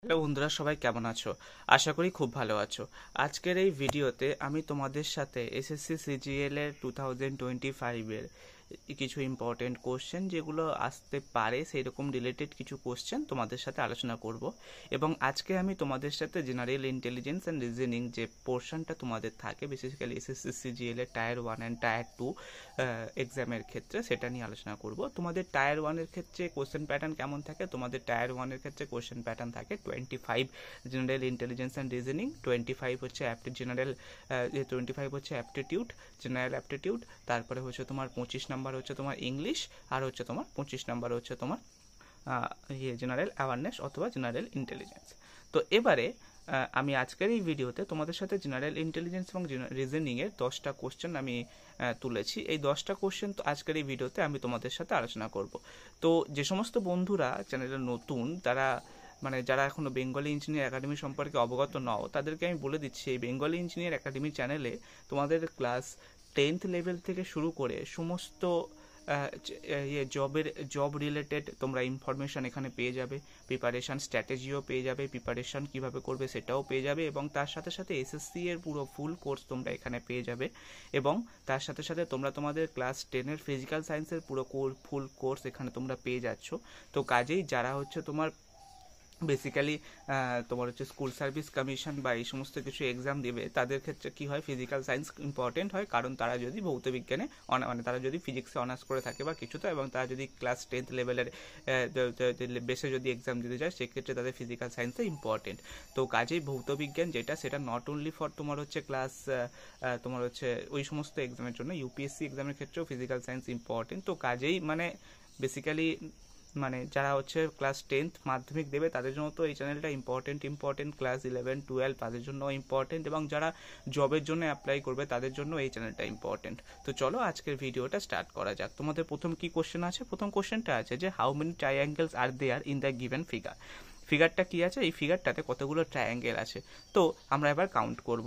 Hello বন্ধুরা, সবাই কেমন আছো? আশা করি খুব ভালো আছো। আজকের এই ভিডিওতে আমি তোমাদের সাথে এসএসসি সিজিএল এর 2025 এর কিছু ইম্পর্টেন্ট কোশ্চেন যেগুলো আসতে পারে সেই রকম রিলেটেড কিছু কোশ্চেন তোমাদের সাথে আলোচনা করব। এবং আজকে আমি তোমাদের সাথে জেনারেল ইন্টেলিজেন্স অ্যান্ড রিজনিং যে পোর্শনটা তোমাদের থাকে বেসিক্যালি এসএসসি সিজিএল এর টায়ার 1 অ্যান্ড টায়ার 2 এক্সামের ক্ষেত্রে সেটা নিয়ে আলোচনা করব। তোমাদের টায়ার 1 এর ক্ষেত্রে কোশ্চেন প্যাটার্ন কেমন থাকে? তোমাদের টায়ার 1 এর ক্ষেত্রে কোশ্চেন প্যাটার্ন থাকে 25 জেনারেল ইন্টেলিজেন্স অ্যান্ড রিজনিং, 25 হচ্ছে জেনারেল, 25 হচ্ছে অ্যাপটিটিউড, জেনারেল অ্যাপটিটিউড, তারপরে হচ্ছে তোমার 25 নাম্বার হচ্ছে তোমার ইংলিশ, আর হচ্ছে তোমার 25 নাম্বার হচ্ছে তোমার জেনারেল অ্যাওয়ারনেস অথবা জেনারেল ইন্টেলিজেন্স। তো এবারে আমি আজকের এই ভিডিওতে তোমাদের সাথে জেনারেল ইন্টেলিজেন্স এবং রিজনিংয়ের 10টা কোশ্চেন আমি তুলেছি। এই 10টা কোশ্চেন তো আজকের এই ভিডিওতে আমি তোমাদের সাথে আলোচনা করব। তো যে সমস্ত বন্ধুরা চ্যানেলে নতুন, তারা যারা এখনো বেঙ্গলি ইঞ্জিনিয়ার একাডেমি সম্পর্কে অবগত নও, তাদেরকে আমি বলে দিচ্ছি এই বেঙ্গলি ইঞ্জিনিয়ার একাডেমি চ্যানেলে তোমাদের ক্লাস 10th লেভেল থেকে শুরু করে সমস্ত জব রিলেটেড তোমরা ইনফরমেশান এখানে পেয়ে যাবে, প্রিপারেশান স্ট্র্যাটেজিও পেয়ে যাবে, প্রিপারেশান কিভাবে করবে সেটাও পেয়ে যাবে, এবং তার সাথে সাথে এসএসসি এর পুরো ফুল কোর্স তোমরা এখানে পেয়ে যাবে, এবং তার সাথে সাথে তোমরা তোমাদের ক্লাস 10-এর ফিজিক্যাল সায়েন্সের পুরো ফুল কোর্স এখানে তোমরা পেয়ে যাচ্ছ। তো কাজেই যারা হচ্ছে তোমার বেসিক্যালি তোমার হচ্ছে স্কুল সার্ভিস কমিশন বা এই সমস্ত কিছু এক্সাম দেবে, তাদের ক্ষেত্রে কি হয়, ফিজিক্যাল সায়েন্স ইম্পর্টেন্ট হয়, কারণ তারা যদি ভৌতবিজ্ঞানে তারা যদি ফিজিক্সে অনার্স করে থাকে বা কিছুটা, এবং তারা যদি ক্লাস 10th লেভেলের বেসে যদি এক্সাম দিতে যায়, সেক্ষেত্রে তাদের ফিজিক্যাল সায়েন্সে ইম্পর্টেন্ট। তো কাজেই ভৌতবিজ্ঞান যেটা, সেটা নট অনলি ফর তোমার হচ্ছে ক্লাস তোমার হচ্ছে ওই সমস্ত এক্সামের জন্য, ইউপিএসসি এক্সামের ক্ষেত্রেও ফিজিক্যাল সায়েন্স ইম্পর্টেন্ট। তো কাজেই বেসিক্যালি যারা হচ্ছে ক্লাস 10th মাধ্যমিক দেবে তাদের জন্য তো এই চ্যানেলটা ইম্পর্টেন্ট, ক্লাস 11, 12 তাদের জন্য ইম্পর্টেন্ট, এবং যারা জবের জন্য অ্যাপ্লাই করবে তাদের জন্য এই চ্যানেলটা ইম্পর্টেন্ট। তো চলো আজকের ভিডিওটা স্টার্ট করা যাক। তোমাদের প্রথম কি কোশ্চেন আছে? প্রথম কোশ্চেনটা আছে যে how many triangles are there in the given figure. ফিগারটা কি আছে? এই ফিগারটাতে কতগুলো ট্রায়াঙ্গেল আছে? তো আমরা এবার কাউন্ট করব।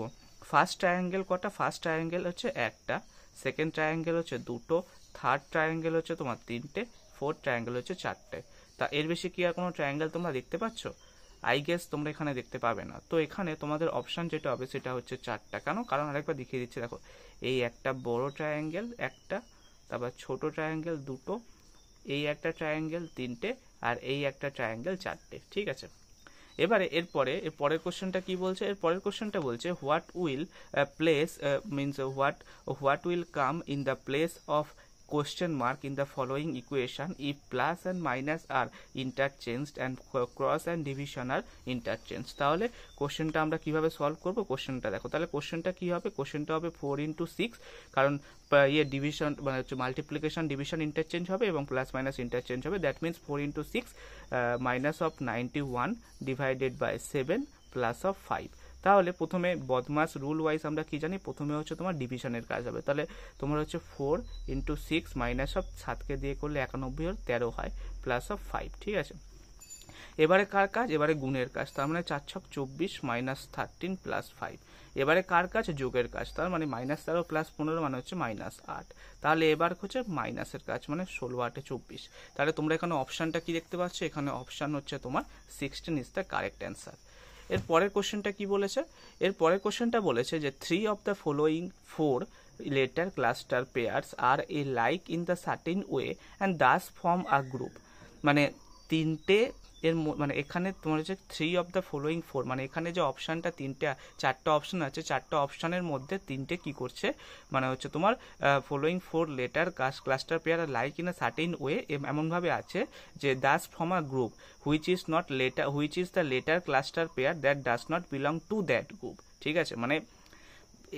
ফার্স্ট ট্রায়াঙ্গেল কটা? ফার্স্ট ট্রায়াঙ্গেল হচ্ছে একটা, সেকেন্ড ট্রায়াঙ্গেল হচ্ছে দুটো, থার্ড ট্রায়াঙ্গেল হচ্ছে তোমার তিনটে, ফোর্থ ট্রায়াঙ্গেল হচ্ছে চারটে। তা এর বেশি কি আর কোনো ট্রায়াঙ্গেল তোমরা দেখতে পাচ্ছ? আই গেস তোমরা এখানে দেখতে পাবে না। তো এখানে তোমাদের অপশান যেটা হবে সেটা হচ্ছে চারটা। কেন? কারণ আরেকবার দেখিয়ে দিচ্ছি, দেখো এই একটা বড় ট্রায়াঙ্গেল একটা, তারপর ছোট ট্রায়াঙ্গেল দুটো, এই একটা ট্রায়াঙ্গেল তিনটে, আর এই একটা ট্রায়াঙ্গেল চারটে। ঠিক আছে, এবারে এর পরের কোশ্চেনটা কি বলছে? এর পরের কোশ্চেনটা বলছে what will place means what will come in the place of question mark in the following equation if plus and minus are interchanged and cross and division are interchanged। তাহলে কোশ্চেনটা আমরা কিভাবে সলভ করব? কোশ্চেনটা দেখো, তাহলে কোশ্চেনটা কি হবে? কোশ্চেনটা হবে 4 × 6, কারণ ডিভিশন হচ্ছে মাল্টিপ্লিকেশন ডিভিশন ইন্টারচেঞ্জ হবে এবং প্লাস মাইনাস ইন্টারচেঞ্জ হবে। That means 4 × 6 minus of 91 divided by 7 plus of 5। তাহলে প্রথমে বদমাস রুল ওয়াইজ আমরা কি জানি, প্রথমে হচ্ছে তোমার ডিভিশনের কাজ হবে। তাহলে তোমার হচ্ছে 4 × 6 মাইনাস অফ 7কে দিয়ে করলে 91 আর 13 হয়, প্লাস অফ 5। ঠিক আছে, এবারে কার কাজ? এবারে গুণের কাজ। তার মানে 4 × 6 = 24 মাইনাস 13 প্লাস 5। এবারে কার কাজ? যোগের কাজ। তার মানে -13 প্লাস 15 মানে হচ্ছে -8। তাহলে এবার হচ্ছে মাইনাসের কাজ, মানে 16 × 8 = 24। তাহলে তোমরা এখানে অপশানটা কি দেখতে পাচ্ছ? এখানে অপশান হচ্ছে তোমার 16 ইজ দ্য কারেক্ট অ্যান্সার। এর পরের কোশ্চেনটা কি বলেছে? এর পরের কোশ্চেনটা বলেছে যে 3 of the following 4 letter cluster pairs are alike in the certain way and thus form a group। মানে তিনটে এর এখানে তোমার হচ্ছে 3 of the following 4, মানে এখানে যে অপশানটা চারটা অপশান আছে, চারটা অপশানের মধ্যে তিনটে কি করছে, মানে হচ্ছে তোমার following 4 letter cluster pair like in a certain way, এমনভাবে আছে যে Das from a group which is the letter cluster pair that does not belong to that group. ঠিক আছে, মানে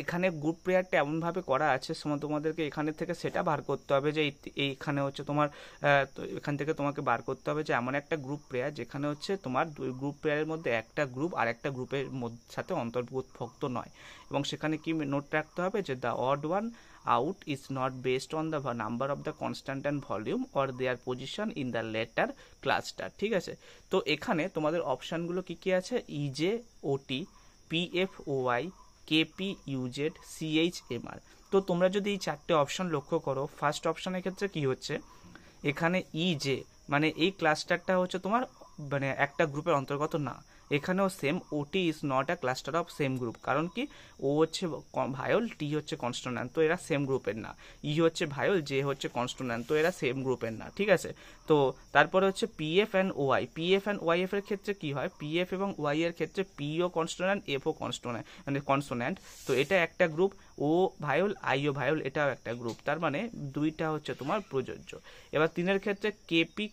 এখানে গ্রুপ পেয়ারটা এমনভাবে করা আছে, তোমাদেরকে এখানে থেকে সেটা বার করতে হবে যে এইখানে হচ্ছে তোমার এখান থেকে তোমাকে বার করতে হবে যে এমন একটা গ্রুপ পেয়ার যেখানে হচ্ছে তোমার দুই গ্রুপ পেয়ারের মধ্যে একটা গ্রুপ আর একটা গ্রুপের সাথে অন্তর্ভুক্ত নয়, এবং সেখানে কি নোট রাখতে হবে যে the odd one out is not based on the number of the constant and volume or their position in the letter cluster। ঠিক আছে, তো এখানে তোমাদের অপশানগুলো কি কি আছে? ইজে, ওটি, পিএফওয়াই, কেপি, ইউজেড, সিএইচএমআর। তো তোমরা যদি এই চারটে অপশান লক্ষ্য করো, ফার্স্ট অপশানের ক্ষেত্রে কি হচ্ছে, এখানে ইজে মানে এই ক্লাস্টারটা হচ্ছে তোমার একটা গ্রুপের অন্তর্গত না, এখানেও সেম, ওটি is not a cluster of same group, কারণ কি ও হচ্ছে ভায়োল, টি হচ্ছে কনস্টোন্যান্ট, তো এরা সেম গ্রুপের না। ই হচ্ছে ভায়োল, জে হচ্ছে কনস্টোন্যান্ট, তো এরা সেম গ্রুপের না, ঠিক আছে। তো তারপরে হচ্ছে PF and Y, PF and Y F এর ক্ষেত্রে কি হয়, পিএফ এবং ওয়াই এর ক্ষেত্রে পিও কনস্টোন্যান্ট, এফও কনস্টোন্যান্ট, মানে কনসোন্যান্ট, তো এটা একটা গ্রুপ। ও ভায়োল, আইও ভায়োল, এটাও একটা গ্রুপ, তার মানে দুইটা হচ্ছে তোমার প্রযোজ্য। এবার 3 এর ক্ষেত্রে K P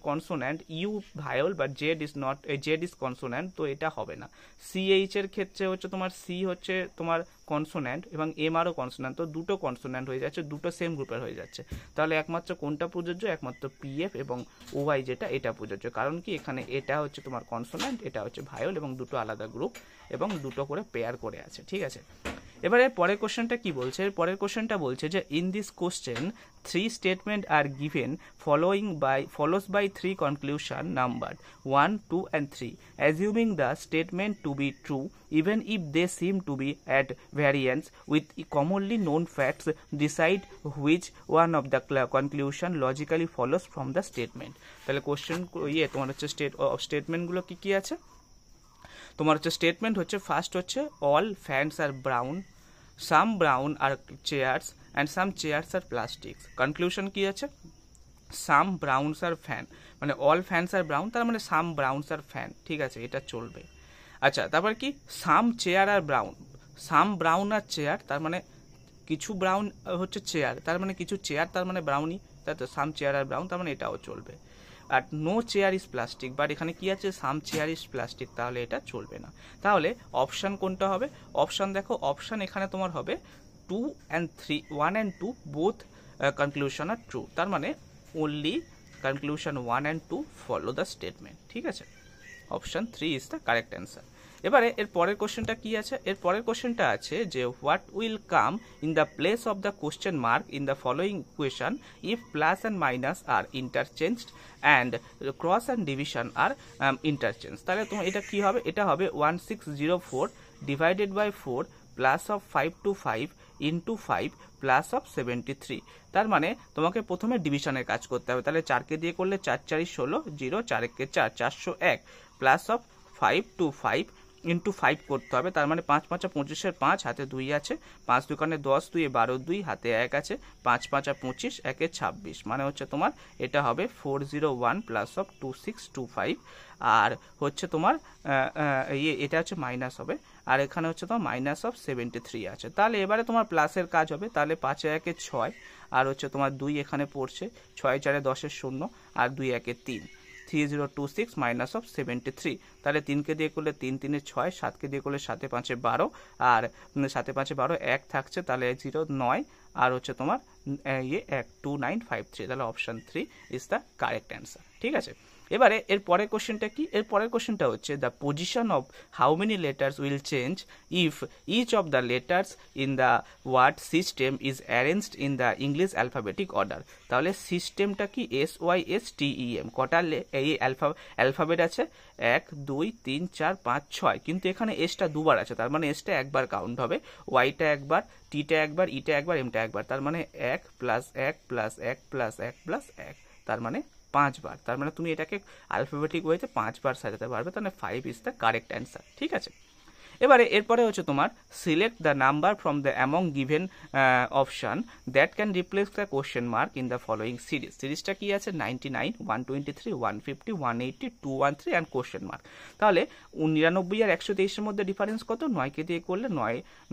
consonant, U vowel, but Z is not, Z is consonant, তো এটা হবে না। সিএইচ এর ক্ষেত্রে হচ্ছে তোমার সি হচ্ছে তোমার কনসোন্যান্ট এবং এম আরও কনসোন্যান্ট, তো দুটো কনসোন্যান্ট হয়ে যাচ্ছে, দুটো সেম গ্রুপের হয়ে যাচ্ছে। তাহলে একমাত্র কোনটা প্রযোজ্য, একমাত্র পিএফ এবং ওয়াই যেটা, এটা প্রযোজ্য, কারণ কি এখানে এটা হচ্ছে তোমার কনসোন্যান্ট, এটা হচ্ছে ভায়োল, এবং দুটো আলাদা গ্রুপ এবং দুটো করে পেয়ার করে আছে, ঠিক আছে। এবারে পরের কোশ্চেনটা কি বলছে, পরের কোশ্চেনটা বলছে যে in this question 3 statement are given follows by 3 conclusion numbered 1, 2 and 3, assuming the statement to be true even if they seem to be at variance with commonly known facts, decide which one of the conclusion logically follows from the statement। তাহলে question তোমার হচ্ছে স্টেটমেন্টগুলো কি কি আছে, তোমার হচ্ছে statement হচ্ছে first হচ্ছে all fans are brown, some brown are chairs and some chairs are plastics. Conclusion কি আছে, সাম ব্রাউনস আর ফ্যান, মানে অল ফ্যানস আর ব্রাউন, তার মানে সাম ব্রাউনস আর ফ্যান, ঠিক আছে, এটা চলবে। আচ্ছা, তারপর কি সাম চেয়ার আর ব্রাউন, সাম ব্রাউন আর চেয়ার, তার মানে কিছু ব্রাউন হচ্ছে চেয়ার, তার মানে কিছু চেয়ার, তার মানে ব্রাউনই, তাই তো, সাম চেয়ার আর ব্রাউন, তার মানে এটাও চলবে। আর no chair is plastic, but এখানে কি আছে, সাম চেয়ার ইজ প্লাস্টিক, তাহলে এটা চলবে না। তাহলে অপশান কোনটা হবে, অপশান দেখো, অপশান এখানে তোমার হবে 2 and 3, 1 and 2 both conclusion are true, তার মানে only conclusion 1 and 2 follow the statement, ঠিক আছে। Option 3 is the correct answer. এবারে এর পরের কোশ্চেনটা কি আছে, এর পরের কোশ্চেনটা আছে যে what will come in the place of the question mark in the following equation if plus and minus are interchanged and cross and division are interchange. তাহলে তোমার এটা কি হবে, এটা হবে 1604 divided by 4 plus of 525 into 5 plus of 73। তার মানে তোমাকে প্রথমে ডিভিশনের কাজ করতে হবে, তাহলে 4কে দিয়ে করলে 4 4 16, 0 4 1 4, 401 প্লাস অফ 525 ইন্টু 5 করতে হবে, তার মানে 5 5 25, 5 হাতে 2 আছে, 5 2 10, 2 12, 2 হাতে 1 আছে, 5 5 25, 1 26, মানে হচ্ছে তোমার এটা হবে 401 প্লাস অফ 2625, আর হচ্ছে তোমার এটা হচ্ছে মাইনাস হবে, আর এখানে হচ্ছে তোমার মাইনাস অফ 73 আছে। তাহলে এবারে তোমার প্লাসের কাজ হবে, তাহলে 5 1 6, আর হচ্ছে তোমার 2 এখানে পড়ছে, 6 4 10 0, আর 2 1 3, 3026 মাইনাস অফ 73। তাহলে 3কে দিয়ে করলে 3 3 6, 7কে দিয়ে করলে 7 5 12, আর 7 5 12 1 থাকছে, তাহলে 0 9, আর হচ্ছে তোমার 2953, তাহলে option 3 is the correct answer, ঠিক আছে। এবারে এর পরের কোশ্চেনটা কি, এর পরের কোশ্চেনটা হচ্ছে the position of how many letters will change if each of the letters in the word system is arranged in the English alphabetic order. তাহলে সিস্টেমটা কি, SYSTEM, কটা এই অ্যালফাবেট আছে, 1 2 3 4 5 6, কিন্তু এখানে এসটা দুবার আছে, তার মানে এসটা একবার কাউন্ট হবে, ওয়াইটা একবার, টিটা একবার, ইটা একবার, এমটা একবার, তার মানে 1 প্লাস 1 প্লাস 1 প্লাস 1 প্লাস 1, তার মানে 5 বার, তার মানে তুমি এটাকে অ্যালফাবেটিক ওয়েতে 5 বার সাজাতে পারবে, তাহলে 5 ইজ দ্য কারেক্ট অ্যান্সার, ঠিক আছে। এবারে এরপরে হচ্ছে তোমার select the number from the among given option that can replace the question mark in the following series. সিরিজটা কি আছে, 99 123 150 180 213 অ্যান্ড কোশ্চেন মার্ক। তাহলে 99 আর 123-এর মধ্যে ডিফারেন্স কত, 9কে দিয়ে করলে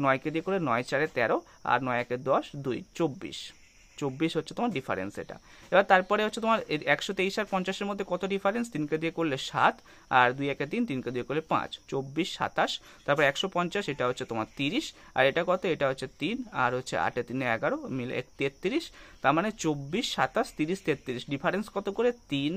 9কে দিয়ে করলে 9 4 13, আর 9 1 10 2 24 হচ্ছে তোমার ডিফারেন্স এটা। এবার তারপরে হচ্ছে তোমার 123 আর 50-এর মধ্যে কত ডিফারেন্স, 3কে দিয়ে করলে 7, আর 2 1 3, 3কে দিয়ে করলে 5, 24 27, তারপর 150, এটা হচ্ছে তোমার 30, আর এটা কত, এটা হচ্ছে 3, আর হচ্ছে 8 3 11 মিলে 33, তার মানে 24 27 30 33, ডিফারেন্স কত করে, 3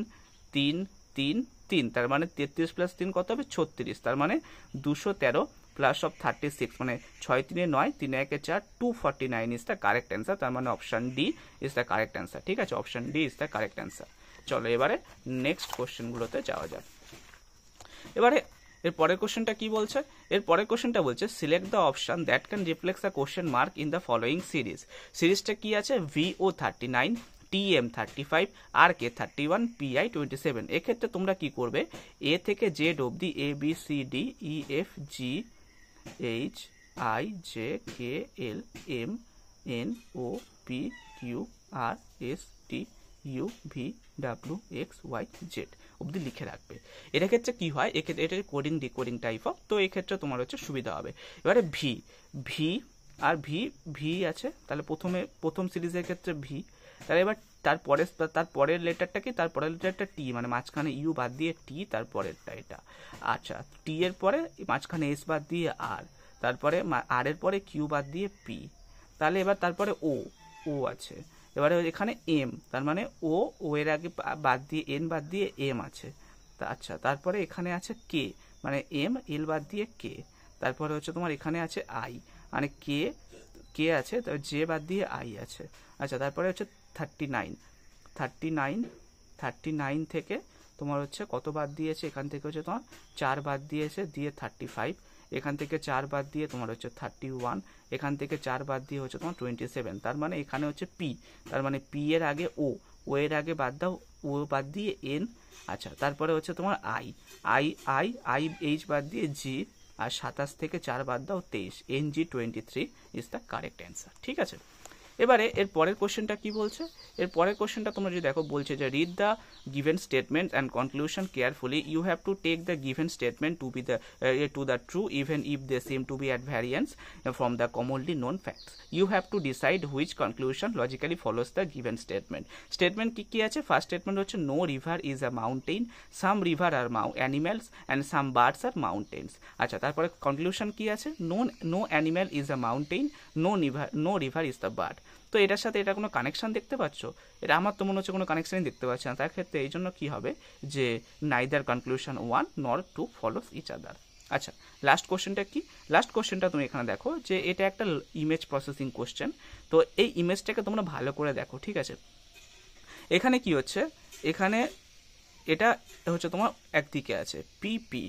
3 3 3, তার মানে 33 প্লাস 3 কত হবে, 36, তার মানে 213 প্লাস অফ 36, মানে 6 3 9 3 1 4, 249 ইজ দ্য কারেক্ট অ্যান্সার, তার মানে option D is the correct answer, ঠিক আছে, option D is the correct answer. চলো এবারে নেক্সট কোশ্চেনগুলোতে যাওয়া যাক। এবারে এর পরের কোশ্চেনটা কি বলছে, এর পরের কোশ্চেনটা বলছে select the option that can replace the question mark in the following series. সিরিজটা কি আছে, VO39 TM 35, RK 31, PI 27। এক্ষেত্রে তোমরা কি করবে, এ থেকে জেড অবধি ABCDEFG HIJKLMNOPQRSTUVWXYZ অবধি লিখে রাখবে। এটা ক্ষেত্রে কি হয়, এক্ষেত্রে এটা কোডিং ডিকোডিং টাইপ অফ, তো এই ক্ষেত্রে তোমার হচ্ছে সুবিধা হবে। এবারে ভি আছে, তাহলে প্রথম সিরিজের ক্ষেত্রে ভি, তাহলে এবার তারপরের লেটারটা কি, তারপরের লেটারটা টি, মানে মাঝখানে ইউ বাদ দিয়ে টি, তারপরেরটা এটা। আচ্ছা, টি এর পরে মাঝখানে এস বাদ দিয়ে আর, তারপরে আর এর পরে কিউ বাদ দিয়ে পি, তাহলে এবার তারপরে ও আছে, এবারে এখানে এম, তার মানে ও এর আগে বাদ দিয়ে এন বাদ দিয়ে এম আছে। আচ্ছা, তারপরে এখানে আছে কে, মানে এম এল বাদ দিয়ে কে, তারপরে হচ্ছে তোমার এখানে আছে আই, মানে কে আছে, জে বাদ দিয়ে আই আছে। আচ্ছা, তারপরে হচ্ছে 39 থেকে তোমার হচ্ছে কত বাদ দিয়েছে, এখান থেকে হচ্ছে তোমার 4 বাদ দিয়েছে, দিয়ে 35, এখান থেকে 4 বাদ দিয়ে তোমার হচ্ছে 31, এখান থেকে 4 বাদ দিয়ে হচ্ছে তোমার 27, তার মানে এখানে হচ্ছে পি, তার মানে পি এর আগে ও এর আগে বাদ দাও, ও বাদ দিয়ে এন। আচ্ছা, তারপরে হচ্ছে তোমার আই এইচ বাদ দিয়ে জি, আর 27 থেকে 4 বাদ দাও 23, NG23 is the correct answer. ঠিক আছে, এবারে এর পরের কোশ্চেনটা কি বলছে, এর পরের কোশ্চেনটা তোমরা যদি দেখো, বলছে যে read the given statement and conclusion carefully, you have to take the given statement to be the true even if they seem to be at variance from the commonly known facts. You have to decide which conclusion logically follows the given statement কি আছে, first statement হচ্ছে no river is a mountain, some river are animals and some birds are mountains. আচ্ছা, তারপরে conclusion কি আছে, no animal is a mountain, no river is the bird. তো এটার সাথে এটা কোনো কানেকশন দেখতে পাচ্ছ, এটা আমার তো মনে হচ্ছে কোনো কানেকশনই দেখতে পাচ্ছি না, তার ক্ষেত্রে এই জন্য কি হবে যে neither conclusion 1 nor 2 follows each other. আচ্ছা, লাস্ট কোশ্চেনটা কি, লাস্ট কোশ্চেনটা তুমি এখানে দেখো যে এটা একটা ইমেজ প্রসেসিং কোশ্চেন, তো এই ইমেজটাকে তোমরা ভালো করে দেখো। ঠিক আছে, এখানে কি হচ্ছে, এখানে এটা হচ্ছে তোমার একদিকে আছে পিপি,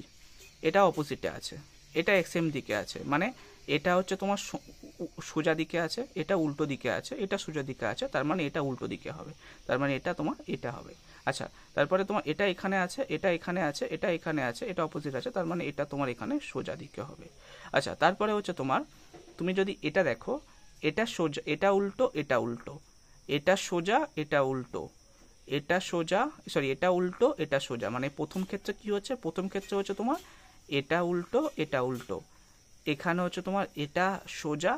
এটা অপোজিটে আছে, এটা এক্সএম দিকে আছে, মানে এটা হচ্ছে তোমার সোজা দিকে আছে, এটা উল্টো দিকে আছে, এটা সোজা দিকে আছে, তার মানে এটা উল্টো দিকে হবে, তার মানে এটা তোমার এটা হবে। আচ্ছা, তারপরে তোমার এটা এখানে আছে, এটা এখানে আছে, এটা এখানে আছে, এটা অপোজিট আছে, তার মানে এটা তোমার এখানে সোজা দিকে হবে। আচ্ছা, তারপরে হচ্ছে তোমার, তুমি যদি এটা দেখো, এটা সোজা, এটা উল্টো, এটা উল্টো, এটা সোজা, এটা উল্টো, এটা সোজা, সরি এটা উল্টো, এটা সোজা, মানে প্রথম ক্ষেত্রে কি হচ্ছে, প্রথম ক্ষেত্রে হচ্ছে তোমার এটা উল্টো, এটা উল্টো, এখানে হচ্ছে তোমার এটা সোজা,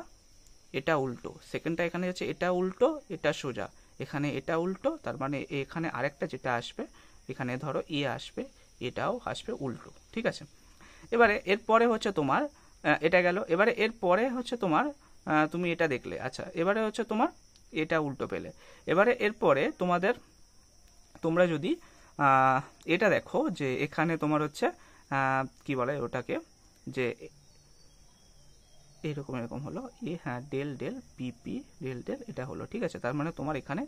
এটা উল্টো, সেকেন্ডটা এখানে হচ্ছে এটা উল্টো, এটা সোজা, এখানে এটা উল্টো, তার মানে এখানে আরেকটা যেটা আসবে, এখানে ধরো এ আসবে, এটাও আসবে উল্টো। ঠিক আছে, এবারে এরপরে হচ্ছে তোমার এটা গেল, এবারে এরপরে হচ্ছে তোমার তুমি এটা দেখলে। আচ্ছা, এবারে হচ্ছে তোমার এটা উল্টো পেলে, এবারে এরপরে তোমরা যদি এটা দেখো যে এখানে তোমার হচ্ছে কি বলে ওটাকে, যে এরকম হলো হ্যাঁ, ডেল পিপি ডেল এটা হলো। ঠিক আছে, তার মানে তোমার এখানে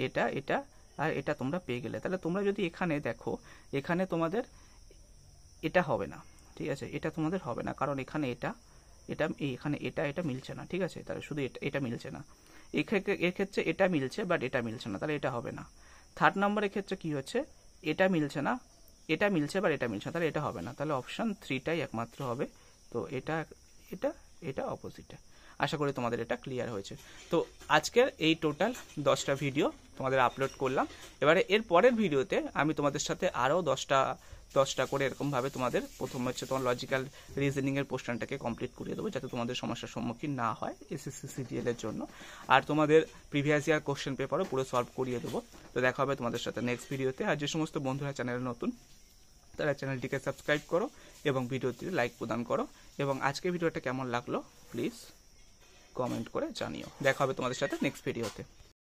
এটা আর এটা তোমরা পেয়ে গেলে। তাহলে তোমরা যদি এখানে দেখো, এখানে তোমাদের এটা হবে না। ঠিক আছে, এটা তোমাদের হবে না, কারণ এখানে এখানে এটা মিলছে না। ঠিক আছে, তাহলে শুধু এটা মিলছে না, এর ক্ষেত্রে এটা মিলছে, বাট এটা মিলছে না, তাহলে এটা হবে না। থার্ড নম্বরের ক্ষেত্রে কি হচ্ছে, এটা মিলছে না, এটা মিলছে, বাট এটা মিলছে না, তাহলে এটা হবে না, তাহলে অপশন 3টাই একমাত্র হবে। তো এটা অপোজিটে। আশা করি তোমাদের এটা ক্লিয়ার হয়েছে। তো আজকের এই টোটাল 10টা ভিডিও তোমাদের আপলোড করলাম। এবারে এর পরের ভিডিওতে আমি তোমাদের সাথে আরও 10টা করে এরকমভাবে তোমাদের প্রথম হচ্ছে তোমার লজিক্যাল রিজনিংয়ের পোর্শনটাকে কমপ্লিট করিয়ে দেবো, যাতে তোমাদের সমস্যার সম্মুখীন না হয় এসএসসি সিজিএল এর জন্য। আর তোমাদের প্রিভিয়াস ইয়ার কোশ্চেন পেপারও পুরো সলভ করিয়ে দেবো। তো দেখা হবে তোমাদের সাথে নেক্সট ভিডিওতে। আর যে সমস্ত বন্ধুরা চ্যানেলে নতুন, তারা চ্যানেলটিকে সাবস্ক্রাইব করো এবং ভিডিওটিতে লাইক প্রদান করো, এবং আজকের ভিডিওটা কেমন লাগলো প্লিজ কমেন্ট করে জানিও। দেখা হবে তোমাদের সাথে নেক্সট ভিডিওতে।